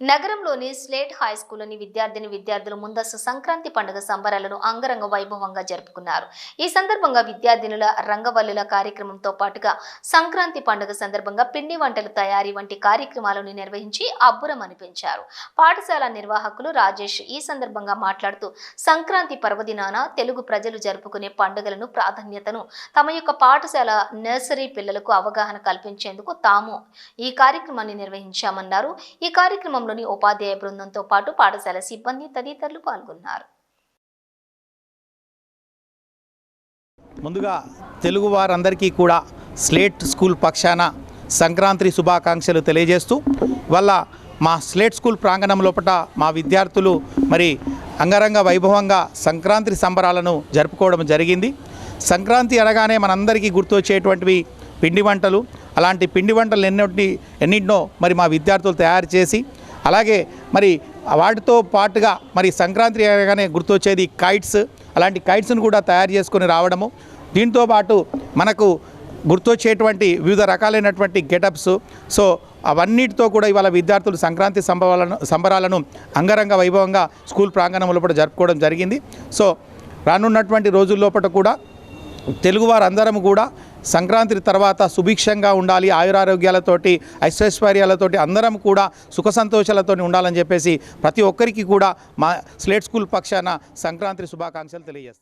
నగరంలోని slate high స్కూల్లోని విద్యార్థులు ముందస్తు సంక్రాంతి పండుగ సంబరాలను అంగరంగ వైభవంగా జరుపుకున్నారు. ఈ సందర్భంగా విద్యార్థినుల రంగవల్లుల కార్యక్రమంతో పాటుగా సంక్రాంతి పండుగ సందర్భంగా పిండి వంటలు తయారీ వంటి కార్యక్రమాలను నిర్వహించి అబ్బురం అనిపించారు. పాఠశాల నిర్వాహకులు రాజేష్ ఈ సందర్భంగా మాట్లాడుతూ సంక్రాంతి పర్వదినాన తెలుగు ప్రజలు జరుపుకునే పండుగలను ప్రాధాన్యతను తమ యొక్క పాఠశాల నర్సరీ పిల్లలకు అవగాహన కల్పించేందుకు తాము ఈ కార్యక్రమాన్ని నిర్వహించామన్నారు. ఈ కార్యక్రమంలోని ఉపాధ్యాయ బృందంతో పాటు పాఠశాల సిబ్బంది తదితరులు పాల్గొన్నారు. ముందుగా తెలుగు వారందరికీ కూడా స్లేట్ స్కూల్ పక్షాన సంక్రాంతి శుభాకాంక్షలు తెలియజేస్తూ వల్ల మా స్లేట్ స్కూల్ ప్రాంగణం లోపల మా విద్యార్థులు మరి అంగరంగ వైభవంగా సంక్రాంతి సంబరాలను జరుపుకోవడం జరిగింది. సంక్రాంతి అనగానే మనందరికీ గుర్తొచ్చేటువంటివి పిండి వంటలు. అలాంటి పిండి వంటలు ఎన్నింటినో మరి మా విద్యార్థులు తయారు చేసి అలాగే మరి వాటితో పాటుగా మరి సంక్రాంతి అనగానే గుర్తొచ్చేది కైట్స్. అలాంటి కైట్స్ను కూడా తయారు చేసుకొని రావడము. దీంతో పాటు మనకు గుర్తొచ్చేటువంటి వివిధ రకాలైనటువంటి గెటప్స్. సో అవన్నిటితో కూడా ఇవాళ విద్యార్థులు సంక్రాంతి సంబరాలను అంగరంగ వైభవంగా స్కూల్ ప్రాంగణం లోపల జరుపుకోవడం జరిగింది. సో రానున్నటువంటి రోజుల లోపల కూడా తెలుగువారందరం కూడా సంక్రాంతి తర్వాత సుభిక్షంగా ఉండాలి, ఆయురారోగ్యాలతోటి ఐశ్వర్యాలతోటి అందరం కూడా సుఖ సంతోషాలతో ఉండాలని చెప్పేసి ప్రతి ఒక్కరికి కూడా మా స్లేట్ స్కూల్ పక్షాన సంక్రాంతి శుభాకాంక్షలు తెలియజేస్తాం.